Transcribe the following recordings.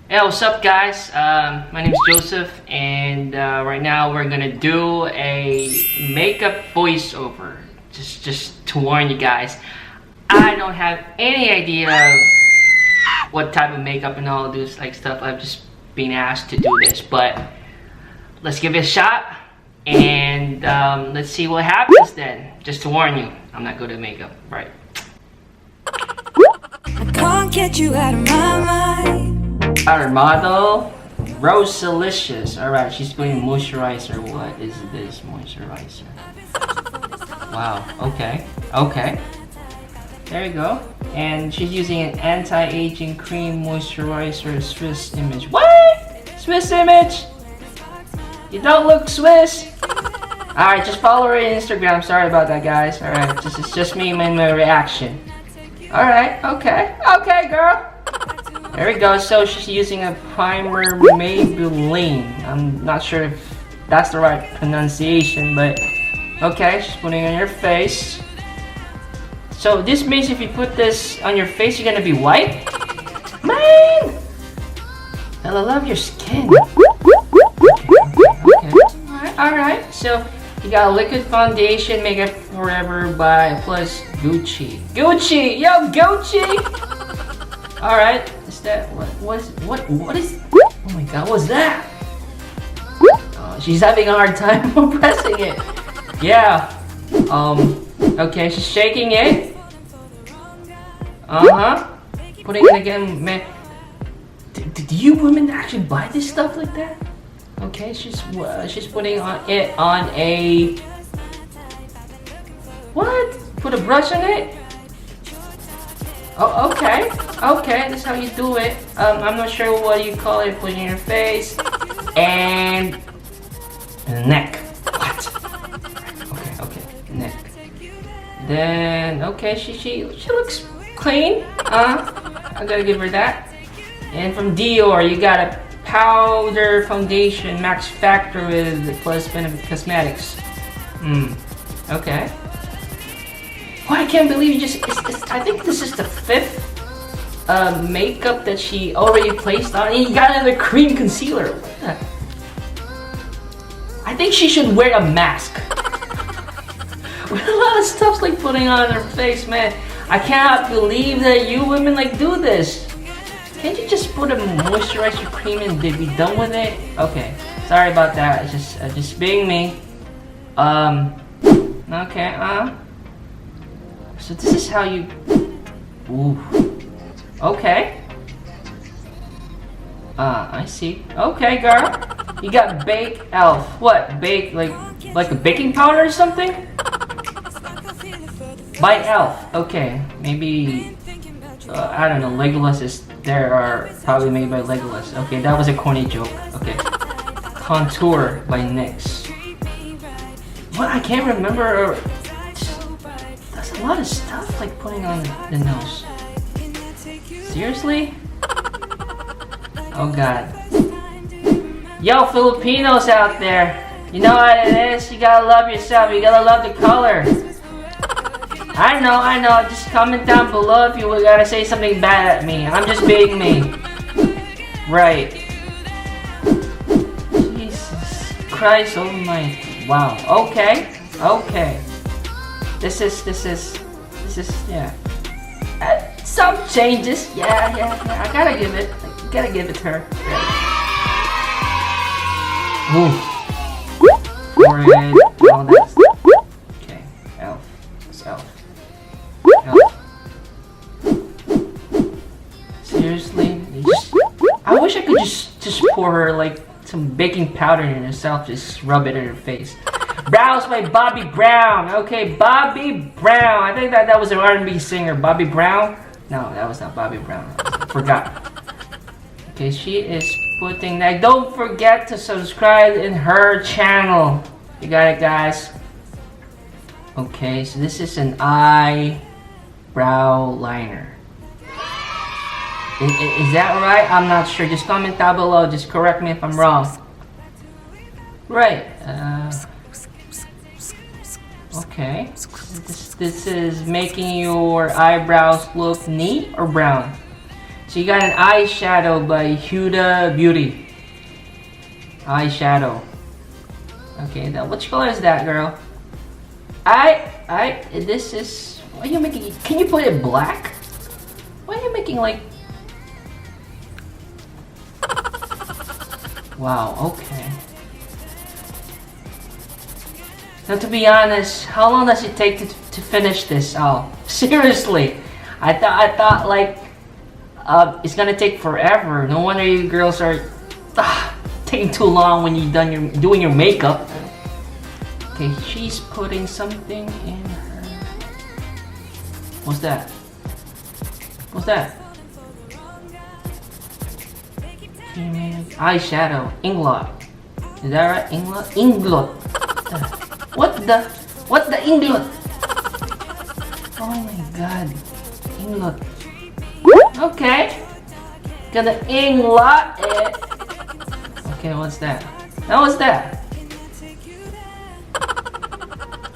Hey, what's up guys? My name is Joseph and right now we're gonna do a makeup voiceover. Just to warn you guys, I don't have any idea what type of makeup and all this like stuff. I've just been asked to do this, but let's give it a shot and let's see what happens then. Just to warn you, I'm not good at makeup, right? I can't get you out of my mind. Our model, Rosalicious. Alright, she's putting moisturizer. What is this moisturizer? Wow, okay. There you go. And she's using an anti-aging cream moisturizer, Swiss Image. What? Swiss Image? You don't look Swiss? Alright, just follow her on Instagram. Sorry about that, guys. Alright, it's just me and my reaction. Alright, okay, girl. There we go. So she's using a primer Maybelline. I'm not sure if that's the right pronunciation, but okay, she's putting it on your face. So this means if you put this on your face, you're gonna be white? Man! I love your skin. Okay. Alright, so you got a liquid foundation, Makeup Forever by plus Gucci. Gucci! Yo, Gucci! Alright, is that what is oh my god, what's that? She's having a hard time pressing it. Yeah. Okay, she's shaking it. Putting it again, man. Do you women actually buy this stuff like that? Okay, she's putting it on a what? Put a brush on it? Oh, okay, that's how you do it. I'm not sure what you call it. Put it in your face and neck. What? Okay, neck. Then okay, she looks clean. I gotta give her that. And from Dior, you got a powder foundation, Max Factor with plus Benefit Cosmetics. Okay. What, I can't believe you just, I think this is the 5th makeup that she already placed on, and you got another cream concealer. What the? I think she should wear a mask. With a lot of stuff's like putting on her face, man. I cannot believe that you women like do this. Can't you just put a moisturizer cream and be done with it? Okay, sorry about that. It's just being me. Okay, so this is how you... Ooh. Okay. I see. Okay, girl. You got Bake Elf. What? Bake, like a baking powder or something? By Elf. Okay. Maybe... I don't know. Legolas are probably made by Legolas. Okay, that was a corny joke. Okay. Contour by NYX. What? I can't remember... a lot of stuff like putting on the nose. Seriously? Oh god. Yo, Filipinos out there, you know what it is? You gotta love yourself. You gotta love the color. I know. Just comment down below if you gotta say something bad at me. I'm just being me. Right. Jesus Christ almighty. Wow. Okay. This is yeah. Some changes, yeah. I gotta give it to her. Ooh. Forehead, all that stuff. Okay, Elf. It's Elf. Seriously, I wish I could just pour her like some baking powder in herself, just rub it in her face. Brows by Bobbi Brown. Okay, Bobbi Brown. I think that was an R&B singer. Bobbi Brown? No, that was not Bobbi Brown. I forgot. Okay, she is putting that. Don't forget to subscribe in her channel. You got it, guys. Okay, so this is an eyebrow liner. Is that right? I'm not sure. Just comment down below. Just correct me if I'm wrong. Right. Okay. This is making your eyebrows look neat or brown? So you got an eyeshadow by Huda Beauty. Eyeshadow. Okay, now which color is that, girl? This is. Why are you making? Can you put it black? Why are you making like? Wow. Okay. Now, to be honest, how long does it take to finish this? Oh, seriously, I thought like it's gonna take forever. No wonder you girls are taking too long when you're doing your makeup. Okay, she's putting something in her. What's that? What's that? Eyeshadow, INGLOT. Is that right? INGLOT. What the INGLOT? Oh my god, INGLOT. Okay, gonna INGLOT it. Okay, what's that? Now what's that?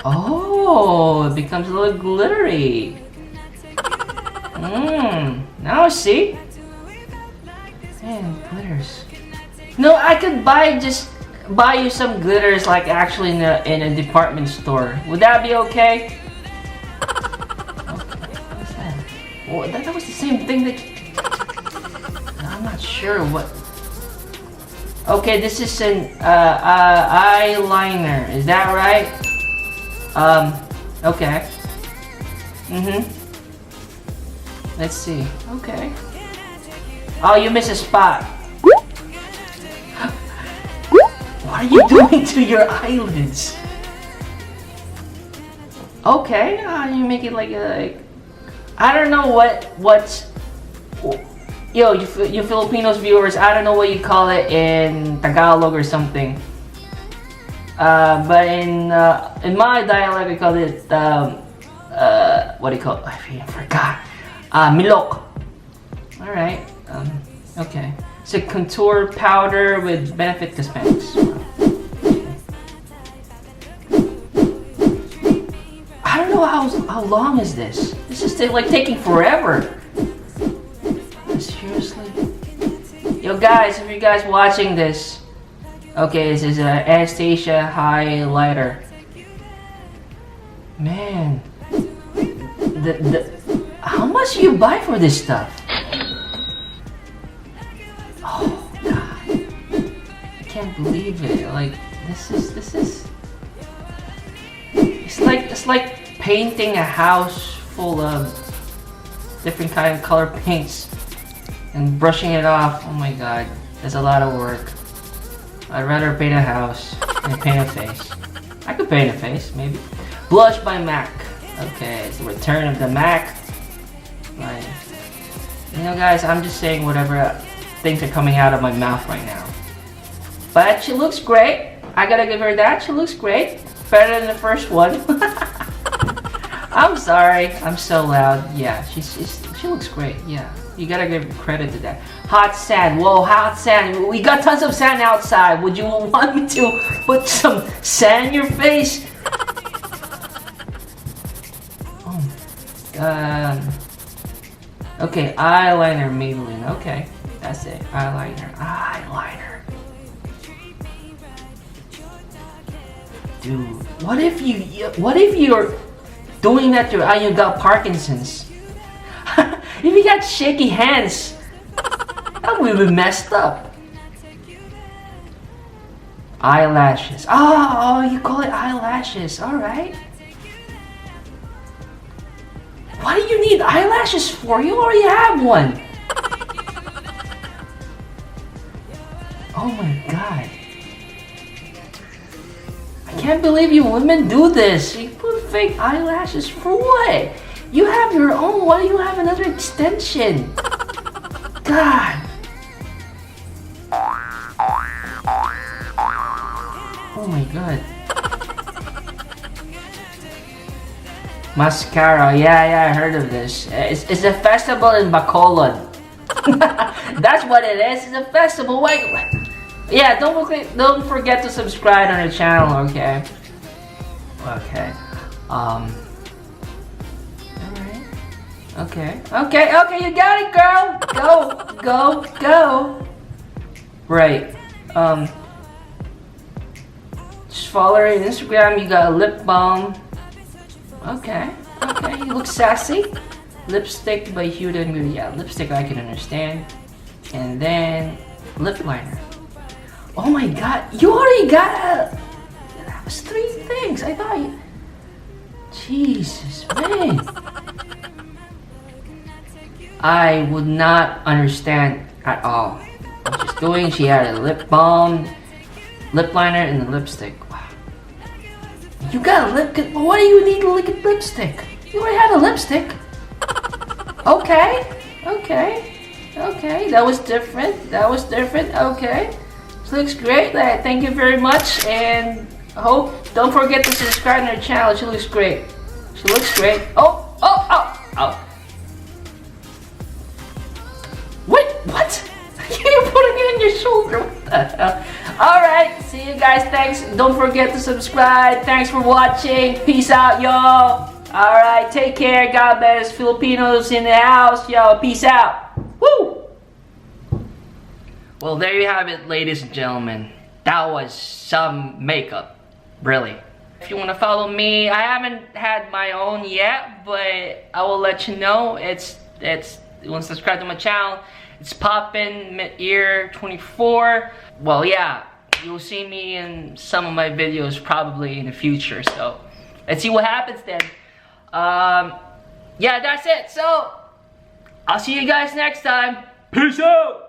Oh, it becomes a little glittery. Now I see. Man, glitters. No, I could buy you some glitters, like actually in a department store. Would that be okay? Okay, what's that? Well, that was the same thing that. I'm not sure what. Okay, this is an eyeliner. Is that right? Okay. Let's see. Okay. Oh, you missed a spot. What are you doing to your eyelids? Okay, you make it like I don't know what's. Yo, you Filipinos viewers, I don't know what you call it in Tagalog or something. But in my dialect, we call it what do you call it? I forgot. Milok. All right. Okay. It's a contour powder with Benefit Cosmetics. I don't know how long is this. This is like taking forever. Seriously. Yo, guys, if you guys watching this. Okay, this is an Anastasia highlighter. Man, how much do you buy for this stuff? Oh God, I can't believe it. Like this is. It's like painting a house full of different kind of color paints and brushing it off. Oh my God, that's a lot of work. I'd rather paint a house than paint a face. I could paint a face, maybe. Blush by MAC. Okay, it's the return of the MAC. Right. You know, guys, I'm just saying whatever things are coming out of my mouth right now. But she looks great. I gotta give her that. She looks great. Better than the first one. I'm sorry. I'm so loud. Yeah, she looks great. Yeah. You gotta give credit to that. Hot sand. Whoa, hot sand. We got tons of sand outside. Would you want me to put some sand in your face? Oh my God. Okay, eyeliner, Maybelline. Okay, that's it. Eyeliner. Eyeliner. Dude, what if you're doing that to you got Parkinson's? If you got shaky hands, that would be messed up. Eyelashes. Oh, you call it eyelashes. Alright. What do you need eyelashes for? You already have one. Oh my God. I can't believe you women do this. You put fake eyelashes for what? You have your own. Why do you have another extension? God. Oh my God. Mascara. Yeah, I heard of this. It's a festival in Bacolod. That's what it is. It's a festival. Wait. Yeah, don't forget to subscribe on the channel. Okay. Okay. Okay, you got it, girl. Go. Right. Just follow her on Instagram. You got a lip balm. Okay, you look sassy. Lipstick by Huda and Beauty. Yeah, lipstick I can understand. And then lip liner. Oh my god, you already got a... That was 3 things. I thought you... Jesus, man. I would not understand at all what she's doing. She had a lip balm, lip liner, and a lipstick. Wow. You got a lip... What do you need a lipstick? You already had a lipstick. Okay. That was different. Okay. This looks great. Thank you very much. And don't forget to subscribe to her channel. She looks great. Oh. What? You're putting it on your shoulder. What the hell? Alright. See you guys. Thanks. Don't forget to subscribe. Thanks for watching. Peace out, y'all. Alright, take care. God bless. Filipinos in the house. Yo, peace out. Woo! Well, there you have it, ladies and gentlemen. That was some makeup. Really. If you want to follow me, I haven't had my own yet, but I will let you know. You want to subscribe to my channel. It's poppin' mid-year 24. Well, yeah, you'll see me in some of my videos probably in the future. So let's see what happens then. Yeah, that's it. So I'll see you guys next time. Peace out.